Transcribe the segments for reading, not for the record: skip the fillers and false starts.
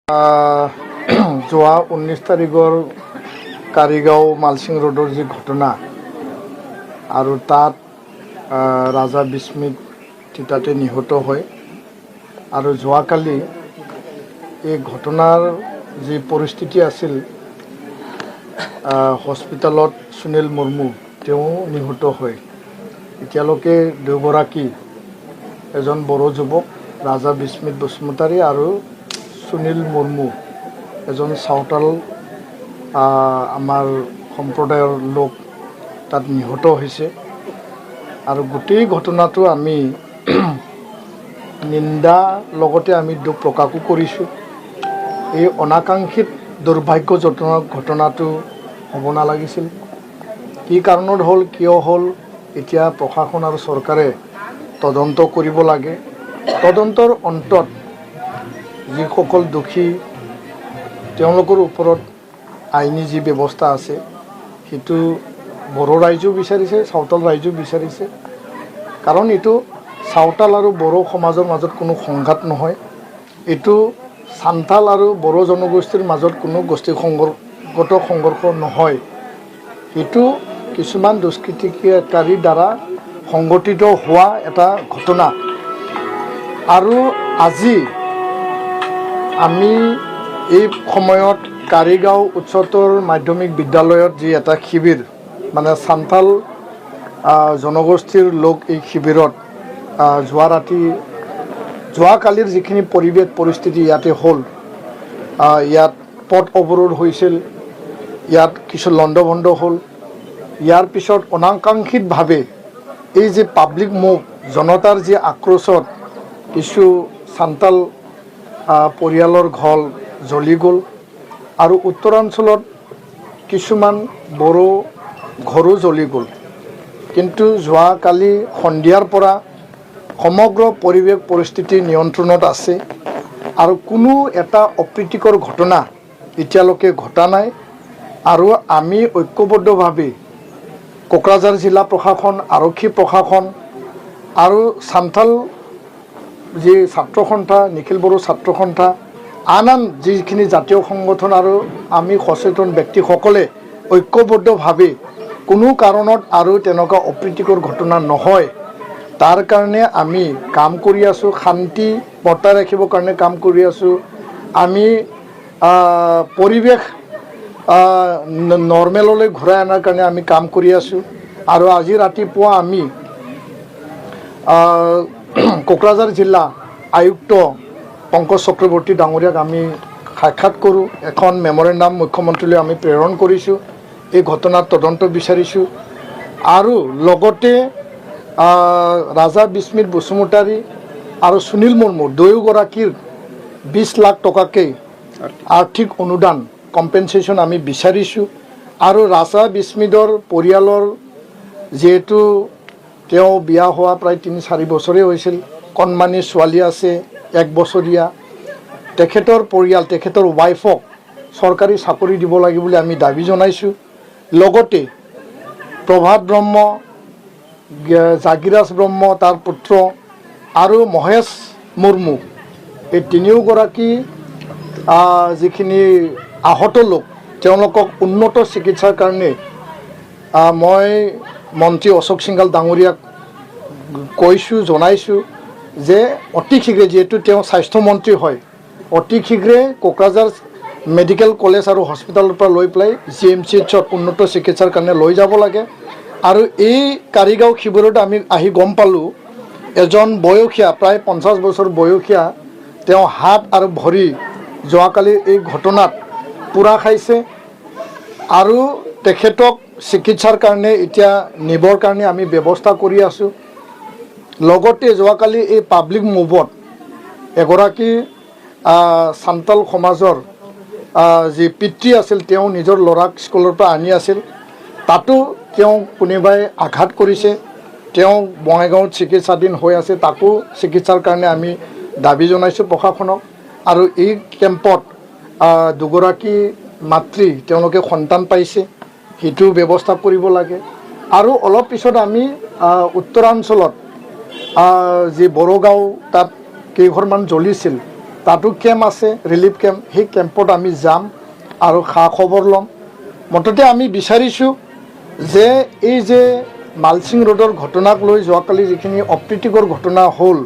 যোৱা 19 তাৰিখৰ কাৰিগাঁও মালচিং ৰোডৰ যি ঘটনা আৰু তাত ৰাজা বিস্মিত তাতে নিহত হয় আৰু যোৱাকালি এই ঘটনাৰ যি পৰিস্থিতি আছিল হস্পিটেলত সুনীল মুৰ্মু তেওঁ নিহত হয়। এতিয়ালৈকে দুগৰাকী এজন বড়ো যুৱক ৰাজা বিস্মিত বসুমতাৰী আৰু সুনীল মুৰ্মু এজন সাঁওতাল আমাৰ সম্প্ৰদায়ৰ লোক তাত নিহত হৈছে আৰু গোটেই ঘটনাটো আমি নিন্দা লগতে আমি দুখ প্ৰকাশো কৰিছোঁ। এই অনাকাংক্ষিত দুৰ্ভাগ্যজনক ঘটনাটো হ'ব নালাগিছিল। কি কাৰণত হ'ল, কিয় হ'ল, এতিয়া প্ৰশাসন আৰু চৰকাৰে তদন্ত কৰিব লাগে। তদন্তৰ অন্তত যিসকল দোষী তেওঁলোকৰ ওপৰত আইনী যি ব্যৱস্থা আছে সেইটো বড়ো ৰাইজেও বিচাৰিছে, সাঁওতাল ৰাইজেও বিচাৰিছে। কাৰণ এইটো সাঁওতাল আৰু বড়ো সমাজৰ মাজত কোনো সংঘাত নহয়, এইটো সান্থাল আৰু বড়ো জনগোষ্ঠীৰ মাজত কোনো গোষ্ঠী সংঘৰ্ষগত সংঘৰ্ষ নহয়। এইটো কিছুমান দুষ্কৃতিকাৰীৰ দ্বাৰা সংঘটিত হোৱা এটা ঘটনা। আৰু আজি আমি এই সময়ত কাৰিগাঁও উচ্চতৰ মাধ্যমিক বিদ্যালয়ত যি এটা শিবিৰ মানে সান্থাল জনগোষ্ঠীৰ লোক এই শিবিৰত যোৱাকালিৰ যিখিনি পৰিস্থিতি ইয়াতে হ'ল, ইয়াত পথ অৱৰোধ হৈছিল, ইয়াত কিছু লণ্ডভণ্ড হ'ল। ইয়াৰ পিছত অনাকাংক্ষিতভাৱে এই যে পাব্লিক মুভ জনতাৰ যি আক্ৰোশত কিছু সান্থাল পৰিয়ালৰ ঘৰ জ্বলি গ'ল আৰু উত্তৰাঞ্চলত কিছুমান বড়ো ঘৰো জ্বলি গ'ল। কিন্তু যোৱাকালি সন্ধিয়াৰ পৰা সমগ্ৰ পৰিৱেশ পৰিস্থিতি নিয়ন্ত্ৰণত আছে আৰু কোনো এটা অপ্ৰীতিকৰ ঘটনা এতিয়ালৈকে ঘটা নাই। আৰু আমি ঐক্যবদ্ধভাৱে কোকৰাঝাৰ জিলা প্ৰশাসন, আৰক্ষী প্ৰশাসন আৰু সান্থাল যি ছাত্ৰ সন্থা, নিখিল বড়ো ছাত্ৰ সন্থা, আন যিখিনি জাতীয় সংগঠন আৰু আমি সচেতন ব্যক্তিসকলে ঐক্যবদ্ধভাৱে কোনো কাৰণত আৰু তেনেকুৱা অপ্ৰীতিকৰ ঘটনা নহয় তাৰ কাৰণে আমি কাম কৰি আছোঁ। শান্তি বৰ্তাই ৰাখিবৰ কাৰণে কাম কৰি আছোঁ। আমি পৰিৱেশ নৰ্মেললৈ ঘূৰাই অনাৰ কাৰণে আমি কাম কৰি আছোঁ। আৰু আজি ৰাতিপুৱা আমি কোকৰাঝাৰ জিলা আয়ুক্ত পংকজ চক্ৰৱৰ্তী ডাঙৰীয়াক আমি সাক্ষাৎ কৰোঁ। এখন মেমৰেণ্ডাম মুখ্যমন্ত্ৰীলৈ আমি প্ৰেৰণ কৰিছোঁ। এই ঘটনাৰ তদন্ত বিচাৰিছোঁ আৰু লগতে ৰাজা বিস্মিত বসুমতাৰী আৰু সুনীল মুৰ্মু দুয়োগৰাকীৰ 20 লাখ টকাকৈ আৰ্থিক অনুদান কম্পেনচেশ্যন আমি বিচাৰিছোঁ। আৰু ৰাজা বিস্মিতৰ পৰিয়ালৰ যিহেতু তেওঁ বিয়া হোৱা প্ৰায় 3-4 বছৰেই হৈছিল, কণমানি ছোৱালী আছে 1 বছৰীয়া, তেখেতৰ পৰিয়াল, তেখেতৰ ৱাইফক চৰকাৰী চাকৰি দিব লাগে বুলি আমি দাবী জনাইছোঁ। লগতে প্ৰভাত ব্ৰহ্ম, জাগিৰাজ ব্ৰহ্ম তাৰ পুত্ৰ আৰু মহেশ মুৰ্মু এই তিনিওগৰাকী যিখিনি আহত লোক তেওঁলোকক উন্নত চিকিৎসাৰ কাৰণে মই মন্ত্ৰী অশোক সিংঘাল ডাঙৰীয়াক জনাইছোঁ যে অতি শীঘ্ৰে, যিহেতু তেওঁ স্বাস্থ্যমন্ত্ৰী হয়, অতি শীঘ্ৰে কোকৰাঝাৰ মেডিকেল কলেজ আৰু হস্পিটেলৰ পৰা লৈ পেলাই GMCHত উন্নত চিকিৎসাৰ কাৰণে লৈ যাব লাগে। আৰু এই কাৰিগাঁও শিবিৰত আমি আহি গম পালোঁ এজন বয়সীয়া, প্ৰায় 50 বছৰ বয়সীয়া, তেওঁ হাত আৰু ভৰি যোৱাকালি এই ঘটনাত পোৰা খাইছে আৰু তেখেতক চিকিৎসাৰ কাৰণে এতিয়া নিবৰ কাৰণে আমি ব্যৱস্থা কৰি আছোঁ। লগতে যোৱাকালি এই পাব্লিক মুভত এগৰাকী সান্থাল সমাজৰ যি পিতৃ আছিল, তেওঁ নিজৰ ল'ৰাক স্কুলৰ পৰা আনি আছিল, তাতো তেওঁ কোনোবাই আঘাত কৰিছে। তেওঁ বঙাইগাঁৱত চিকিৎসাধীন হৈ আছে, তাকো চিকিৎসাৰ কাৰণে আমি দাবী জনাইছোঁ প্ৰশাসনক। আৰু এই কেম্পত দুগৰাকী মাতৃ তেওঁলোকে সন্তান পাইছে, সেইটো ব্যৱস্থা কৰিব লাগে। আৰু অলপ পিছত আমি উত্তৰাঞ্চলত যি বড়োগাঁও তাত কেইঘৰমান জ্বলিছিল তাতো কেম্প আছে, ৰিলিফ কেম্প, সেই কেম্পত আমি যাম আৰু খা খবৰ ল'ম। মুঠতে আমি বিচাৰিছোঁ যে এই যে মালচিং ৰোডৰ ঘটনাক লৈ যোৱাকালি যিখিনি অপ্ৰীতিকৰ ঘটনা হ'ল,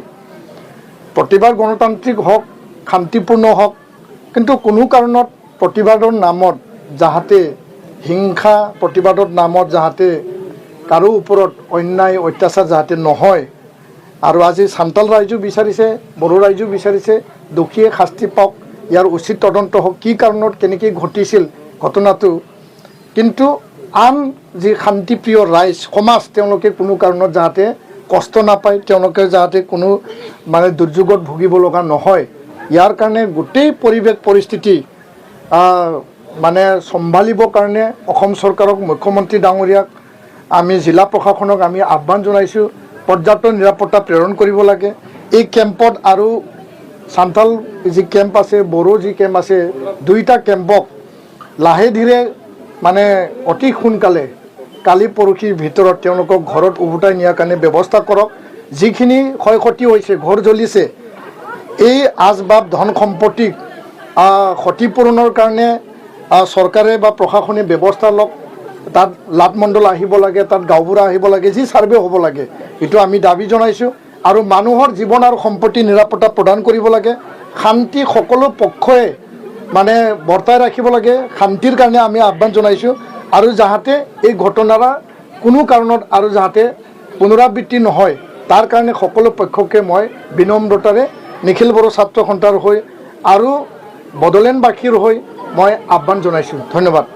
প্ৰতিবাদ গণতান্ত্ৰিক হওক, শান্তিপূৰ্ণ হওক, কিন্তু কোনো কাৰণত প্ৰতিবাদৰ নামত যাহাতে হিংসা, প্ৰতিবাদৰ নামত যাহাতে কাৰো ওপৰত অন্যায় অত্যাচাৰ যাহাতে নহয়, আৰু আজি চান্তাল ৰাইজো বিচাৰিছে, বড়ো ৰাইজো বিচাৰিছে দোষীয়ে শাস্তি পাওক, ইয়াৰ উচিত তদন্ত হওক, কি কাৰণত কেনেকৈ ঘটিছিল ঘটনাটো। কিন্তু আন যি শান্তিপ্ৰিয় ৰাইজ সমাজ, তেওঁলোকে কোনো কাৰণত যাতে কষ্ট নাপায়, তেওঁলোকে যাতে কোনো মানে দুৰ্যোগত ভুগিব লগা নহয়, ইয়াৰ কাৰণে গোটেই পৰিৱেশ পৰিস্থিতি মানে চম্ভালিবৰ কাৰণে অসম চৰকাৰক, মুখ্যমন্ত্ৰী ডাঙৰীয়াক, আমি জিলা প্ৰশাসনক আমি আহ্বান জনাইছোঁ, পৰ্যাপ্ত নিৰাপত্তা প্ৰেৰণ কৰিব লাগে। এই কেম্পত আৰু চান্তাল যি কেম্প আছে, বড়ো যি কেম্প আছে, দুইটা কেম্পক লাহে ধীৰে মানে অতি সোনকালে কালি পৰহিৰ ভিতৰত তেওঁলোকক ঘৰত উভতাই নিয়াৰ কাৰণে ব্যৱস্থা কৰক। যিখিনি ক্ষয় ক্ষতি হৈছে, ঘৰ জ্বলিছে, এই আচবাব ধন সম্পত্তিক ক্ষতিপূৰণৰ কাৰণে চৰকাৰে বা প্ৰশাসনে ব্যৱস্থা লওক। তাত লাটমণ্ডল আহিব লাগে, তাত গাঁওবুঢ়া আহিব লাগে, যি ছাৰ্ভে হ'ব লাগে, এইটো আমি দাবী জনাইছোঁ। আৰু মানুহৰ জীৱন আৰু সম্পত্তি নিৰাপত্তা প্ৰদান কৰিব লাগে। শান্তি সকলো পক্ষই মানে বৰ্তাই ৰাখিব লাগে, শান্তিৰ কাৰণে আমি আহ্বান জনাইছোঁ। আৰু যাহাতে এই ঘটনাৰ কোনো কাৰণত আৰু যাহাতে পুনৰাবৃত্তি নহয়, তাৰ কাৰণে সকলো পক্ষকে মই বিনম্ৰতাৰে নিখিল বড়ো ছাত্ৰ সন্থাৰ হৈ আৰু বড়োলেণ্ডবাসীৰ হৈ মই আহ্বান জনাইছোঁ। ধন্যবাদ।